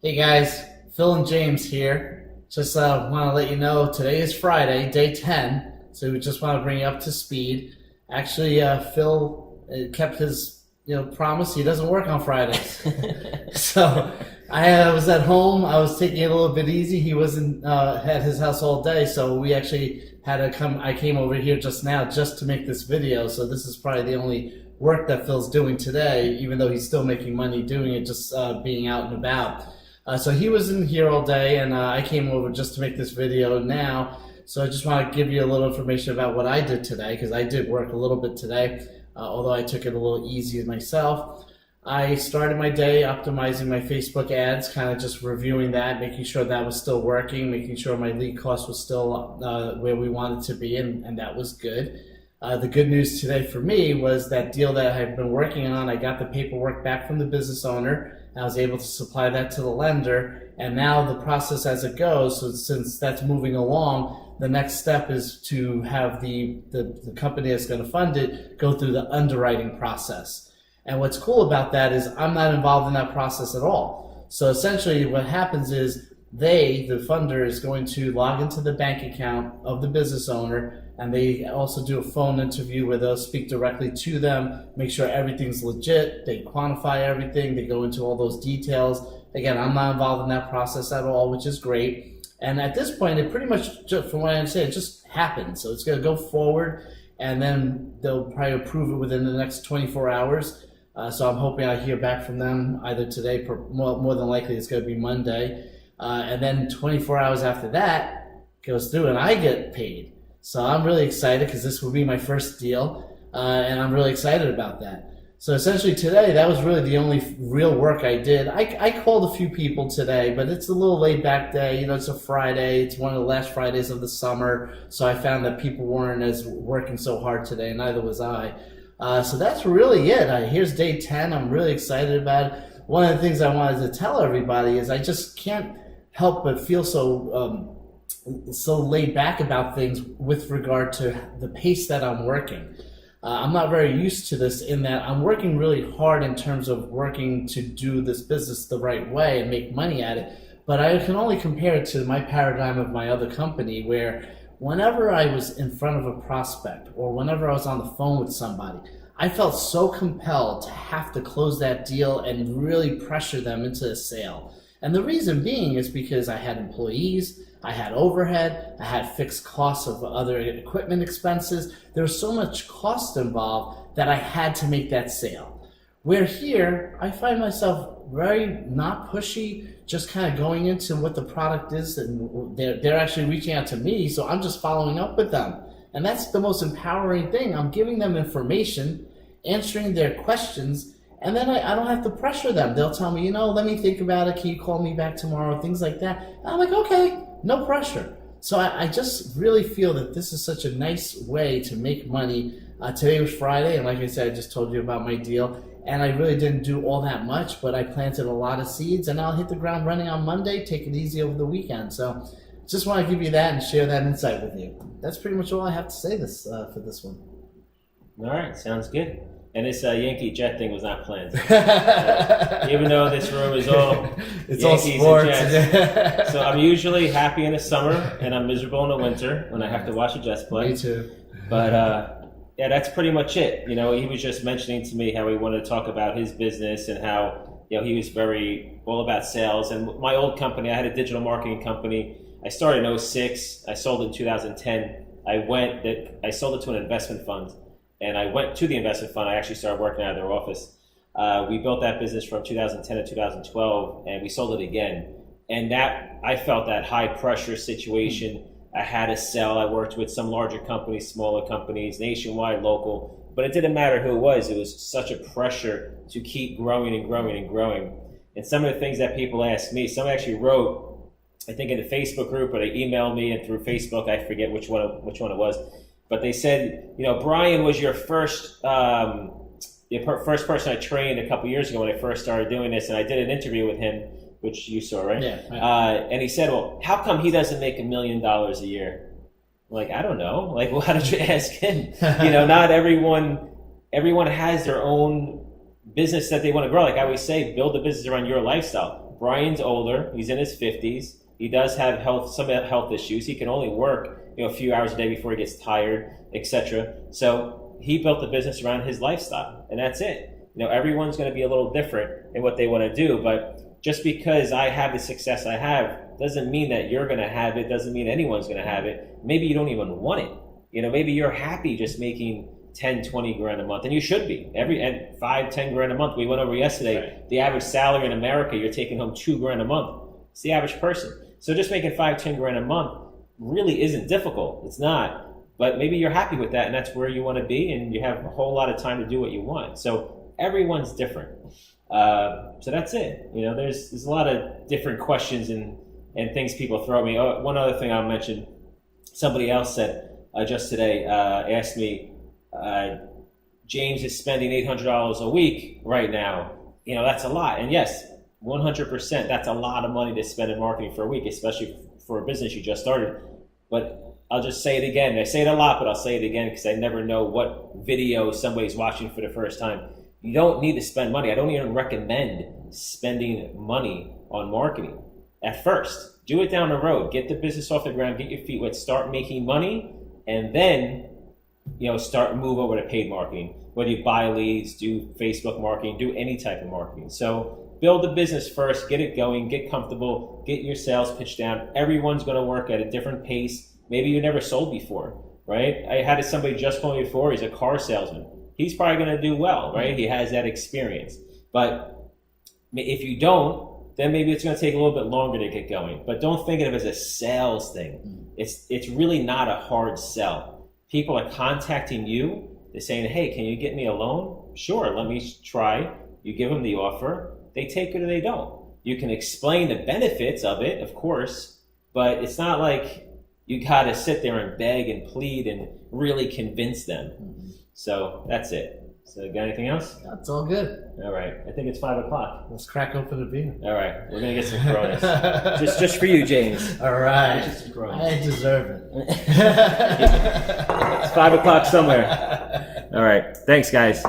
Hey guys, Phil and James here. Just want to let you know today is Friday, day 10. So we just want to bring you up to speed. Actually, Phil kept his promise. He doesn't work on Fridays. So I was at home. I was taking it a little bit easy. He wasn't at his house all day, so we actually had to come. I came over here just now just to make this video. So this is probably the only work that Phil's doing today, even though he's still making money doing it, just being out and about. So he was in here all day, and I came over just to make this video now. So I just want to give you a little information about what I did today, because I did work a little bit today, although I took it a little easy myself. I started my day optimizing my Facebook ads, kind of just reviewing that, making sure that was still working, making sure my lead cost was still where we wanted to be, and that was good. The good news today for me was that deal that I've been working on, I got the paperwork back from the business owner. I was able to supply that to the lender, and now the process as it goes, so since that's moving along, the next step is to have the company that's going to fund it go through the underwriting process. And what's cool about that is I'm not involved in that process at all. So essentially what happens is the funder is going to log into the bank account of the business owner, and they also do a phone interview where they'll speak directly to them, make sure everything's legit, they quantify everything, they go into all those details. Again, I'm not involved in that process at all, which is great. And at this point, it pretty much, from what I understand, it just happened. So it's going to go forward, and then they'll probably approve it within the next 24 hours. So I'm hoping I hear back from them either today, more than likely it's going to be Monday. And then 24 hours after that goes through and I get paid. So I'm really excited because this will be my first deal, and I'm really excited about that. So essentially today, that was really the only real work I did. I called a few people today, but it's a little laid back day. It's a Friday. It's one of the last Fridays of the summer. So I found that people weren't as working so hard today, and neither was I. So that's really it. Here's day 10. I'm really excited about it. One of the things I wanted to tell everybody is I just can't help but feel so laid back about things with regard to the pace that I'm working. I'm not very used to this in that I'm working really hard in terms of working to do this business the right way and make money at it. But I can only compare it to my paradigm of my other company, where whenever I was in front of a prospect or whenever I was on the phone with somebody, I felt so compelled to have to close that deal and really pressure them into a sale. And the reason being is because I had employees, I had overhead, I had fixed costs of other equipment expenses. There was so much cost involved that I had to make that sale. Where here, I find myself very not pushy, just kind of going into what the product is, and they're actually reaching out to me, so I'm just following up with them. And that's the most empowering thing. I'm giving them information, answering their questions, and then I don't have to pressure them. They'll tell me, let me think about it. Can you call me back tomorrow? Things like that. And I'm like, okay, no pressure. So I just really feel that this is such a nice way to make money. Today was Friday, and like I said, I just told you about my deal. And I really didn't do all that much, but I planted a lot of seeds, and I'll hit the ground running on Monday, take it easy over the weekend. So just want to give you that and share that insight with you. That's pretty much all I have to say for this one. All right, sounds good. And this Yankee Jet thing was not planned. Even though this room is all it's Yankees all sports. and Jets. So I'm usually happy in the summer, and I'm miserable in the winter when I have to watch the Jets play. Me too. But yeah, that's pretty much it. He was just mentioning to me how he wanted to talk about his business and how he was very all about sales. And my old company, I had a digital marketing company. I started in 2006. I sold in 2010. I sold it to an investment fund. And I went to the investment fund. I actually started working out of their office. We built that business from 2010 to 2012, and we sold it again. And I felt that high pressure situation. I had to sell. I worked with some larger companies, smaller companies, nationwide, local, but it didn't matter who it was. It was such a pressure to keep growing and growing and growing. And some of the things that people asked me, some actually wrote, I think in the Facebook group, or they emailed me, and through Facebook, I forget which one it was. But they said, Brian was your first person I trained a couple years ago when I first started doing this, and I did an interview with him, which you saw, right? Yeah. Right. And he said, well, how come he doesn't make $1 million a year? I'm like, I don't know. Like, well, how did you ask him? Not everyone has their own business that they want to grow. Like I always say, build a business around your lifestyle. Brian's older. He's in his 50s. He does have some health issues. He can only work, a few hours a day before he gets tired, etc. So he built the business around his lifestyle, and that's it. Everyone's going to be a little different in what they want to do, but just because I have the success I have doesn't mean that you're going to have it, doesn't mean anyone's going to have it. Maybe you don't even want it. Maybe you're happy just making 10, 20 grand a month, and you should be. And 5, 10 grand a month. We went over yesterday, right. The average salary in America, you're taking home 2 grand a month. It's the average person. So just making 5, 10 grand a month really isn't difficult. It's not. But maybe you're happy with that, and that's where you want to be, and you have a whole lot of time to do what you want. So everyone's different. So that's it. There's a lot of different questions and things people throw at me. Oh, one other thing I'll mention. Somebody else said just today, asked me, James is spending $800 a week right now. That's a lot. And yes, 100%, that's a lot of money to spend in marketing for a week, especially for a business you just started. But I'll just say it again. I say it a lot, but I'll say it again because I never know what video somebody's watching for the first time. You don't need to spend money. I don't even recommend spending money on marketing at first. Do it down the road. Get the business off the ground. Get your feet wet. Start making money, and then start move over to paid marketing. Whether you buy leads, do Facebook marketing, do any type of marketing. So build the business first. Get it going. Get comfortable. Get your sales pitch down. Everyone's going to work at a different pace. Maybe you never sold before, right? I had somebody just call me before. He's a car salesman. He's probably going to do well, right? He has that experience. But if you don't, then maybe it's going to take a little bit longer to get going. But don't think of it as a sales thing. It's really not a hard sell. People are contacting you. They're saying, hey, can you get me a loan? Sure, let me try. You give them the offer. They take it or they don't. You can explain the benefits of it, of course, but it's not like you got to sit there and beg and plead and really convince them. So that's it. So got anything else? That's all good. All right. I think it's 5 o'clock. Let's crack open a beer. All right. We're going to get some Coronas. just for you, James. All right. I deserve it. It's 5 o'clock somewhere. All right. Thanks, guys.